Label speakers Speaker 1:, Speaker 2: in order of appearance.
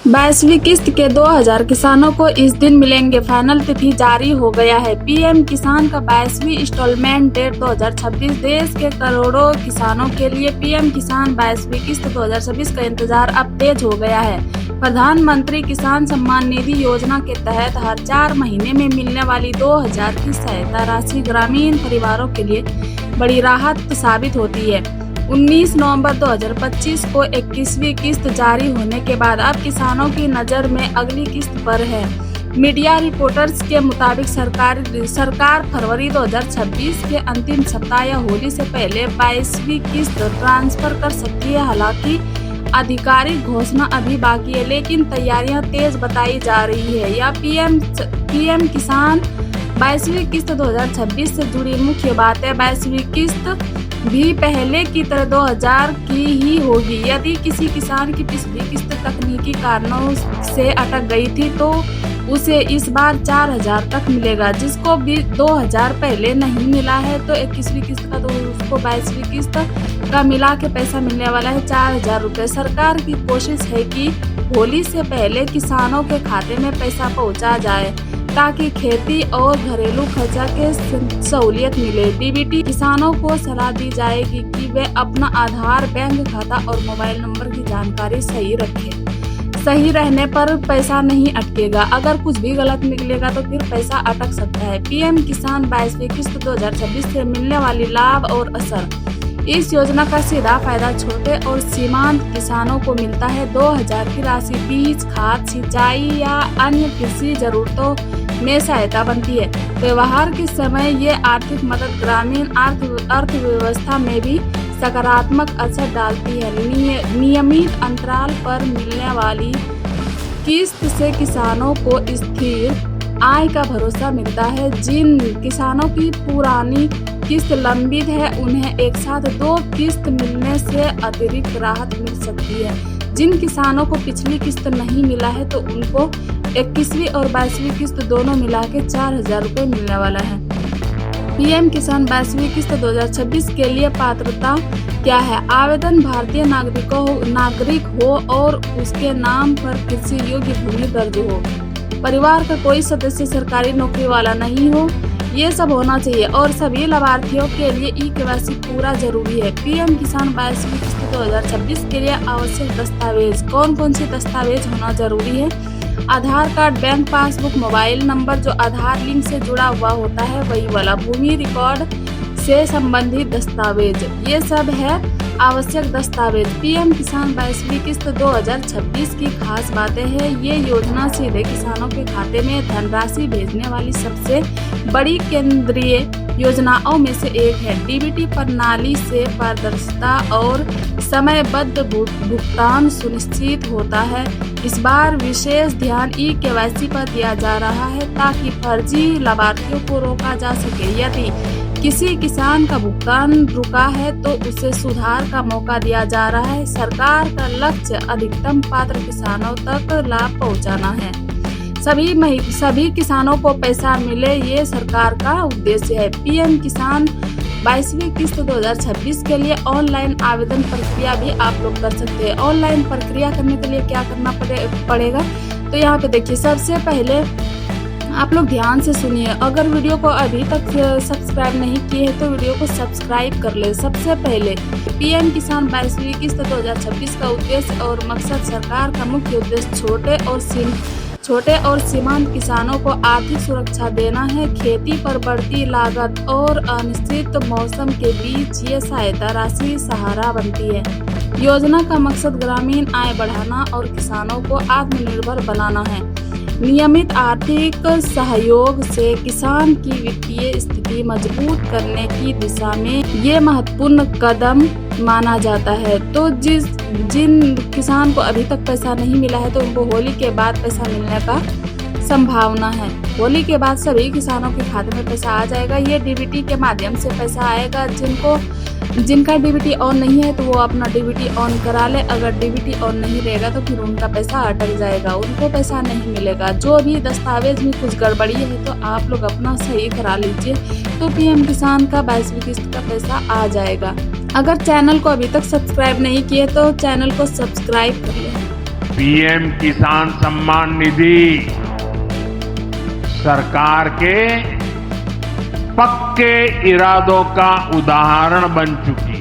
Speaker 1: 22वीं किस्त के 2000 किसानों को इस दिन मिलेंगे। फाइनल तिथि जारी हो गया है। पीएम किसान का 22वीं इंस्टॉलमेंट डेट 2026। देश के करोड़ों किसानों के लिए पीएम किसान 22वीं किस्त 2026 का इंतजार अब तेज हो गया है। प्रधानमंत्री किसान सम्मान निधि योजना के तहत हर 4 महीने में मिलने वाली 2000 की सहायता राशि ग्रामीण परिवारों के लिए बड़ी राहत साबित होती है। 19 नवंबर 2025 को 21वीं किस्त जारी होने के बाद अब किसानों की नज़र में अगली किस्त पर है। मीडिया रिपोर्ट्स के मुताबिक सरकार फरवरी 2026 के अंतिम सप्ताह या होली से पहले 22वीं किस्त ट्रांसफर कर सकती है। हालांकि आधिकारिक घोषणा अभी बाकी है, लेकिन तैयारियां तेज बताई जा रही है। यह पीएम किसान 22वीं किस्त 2026 से जुड़ी मुख्य बात है। 22वीं किस्त भी पहले की तरह 2000 की ही होगी। यदि किसी किसान की पिछली किस्त तकनीकी कारणों से अटक गई थी तो उसे इस बार 4000 तक मिलेगा। जिसको भी 2000 पहले नहीं मिला है तो 21वीं किस्त का तो उसको 22वीं किस्त का मिला के पैसा मिलने वाला है 4000 रुपये। सरकार की कोशिश है कि होली से पहले किसानों के खाते में पैसा पहुंचा जाए ताकि खेती और घरेलू खर्चा के सहूलियत मिले। डीबीटी किसानों को सलाह दी जाएगी कि वे अपना आधार, बैंक खाता और मोबाइल नंबर की जानकारी सही रखें। सही रहने पर पैसा नहीं अटकेगा। अगर कुछ भी गलत निकलेगा तो फिर पैसा अटक सकता है। पीएम किसान 22वीं किस्त 2026 से मिलने वाली लाभ और असर। इस योजना का सीधा फायदा छोटे और सीमांत किसानों को मिलता है। 2000 की राशि बीज, खाद, सिंचाई या अन्य कृषि जरूरतों में सहायता बनती है। त्योहार के समय ये आर्थिक मदद ग्रामीण अर्थव्यवस्था में भी सकारात्मक असर डालती है। नियमित अंतराल पर मिलने वाली किस्त से किसानों को स्थिर आय का भरोसा मिलता है। जिन किसानों की पुरानी किस्त लंबित है उन्हें एक साथ 2 किस्त मिलने से अतिरिक्त राहत मिल सकती है। जिन किसानों को पिछली किस्त नहीं मिला है तो उनको 21वीं और 22वीं किस्त दोनों मिला के 4000 रुपये मिलने वाला है। पीएम किसान 22वीं किस्त 2026 के लिए पात्रता क्या है? आवेदन भारतीय नागरिक हो और उसके नाम पर कृषि योग्य भूमि दर्ज हो, परिवार का कोई सदस्य सरकारी नौकरी वाला नहीं हो, ये सब होना चाहिए और सभी लाभार्थियों के लिए ई-केवाईसी पूरा जरूरी है। पीएम किसान 22वीं किस्त 2026 के लिए आवश्यक दस्तावेज। कौन कौन से दस्तावेज होना जरूरी है? Aadhaar card, bank passbook, mobile number जो आधार लिंक से जुड़ा हुआ होता है वही वाला, भूमि रिकॉर्ड से संबंधित दस्तावेज, ये सब है आवश्यक दस्तावेज। पीएम किसान 22वीं किस्त 2026 की खास बातें हैं। ये योजना सीधे किसानों के खाते में धनराशि भेजने वाली सबसे बड़ी केंद्रीय योजनाओं में से एक है। डीबीटी प्रणाली से पारदर्शिता और समयबद्ध भुगतान सुनिश्चित होता है। इस बार विशेष ध्यान ई-केवाईसी पर दिया जा रहा है ताकि फर्जी लाभार्थियों को रोका जा सके। यदि किसी किसान का भुगतान रुका है तो उसे सुधार का मौका दिया जा रहा है। सरकार का लक्ष्य अधिकतम पात्र किसानों तक लाभ पहुंचाना है। सभी किसानों को पैसा मिले, ये सरकार का उद्देश्य है। पीएम किसान 22वीं किस्त 2026 के लिए ऑनलाइन आवेदन प्रक्रिया भी आप लोग कर सकते हैं। ऑनलाइन प्रक्रिया करने के लिए क्या करना पड़ेगा तो यहाँ पे देखिए, सबसे पहले आप लोग ध्यान से सुनिए। अगर वीडियो को अभी तक सब्सक्राइब नहीं किए हैं तो वीडियो को सब्सक्राइब कर ले। सबसे पहले पीएम किसान 22वीं किस्त 2026 का उद्देश्य और मकसद। सरकार का मुख्य उद्देश्य छोटे और सीमांत किसानों को आर्थिक सुरक्षा देना है। खेती पर बढ़ती लागत और अनिश्चित मौसम के बीच ये सहायता राशि सहारा बनती है। योजना का मकसद ग्रामीण आय बढ़ाना और किसानों को आत्मनिर्भर बनाना है। नियमित आर्थिक सहयोग से किसान की वित्तीय स्थिति मजबूत करने की दिशा में ये महत्वपूर्ण कदम माना जाता है। तो जिन किसान को अभी तक पैसा नहीं मिला है तो उनको होली के बाद पैसा मिलने का संभावना है। होली के बाद सभी किसानों के खाते में पैसा आ जाएगा। ये डीबीटी के माध्यम से पैसा आएगा। जिनका डीबीटी ऑन नहीं है तो वो अपना डीबीटी ऑन करा ले। अगर डीबीटी ऑन नहीं रहेगा तो फिर उनका पैसा अटक जाएगा, उनको पैसा नहीं मिलेगा। जो भी दस्तावेज में कुछ गड़बड़ी है तो आप लोग अपना सही करा लीजिए, तो पीएम किसान का 22वीं किस्त का पैसा आ जाएगा। अगर चैनल को अभी तक सब्सक्राइब नहीं किए तो चैनल को सब्सक्राइब कर लें।
Speaker 2: पीएम किसान सम्मान निधि सरकार के पक्के इरादों का उदाहरण बन चुकी है।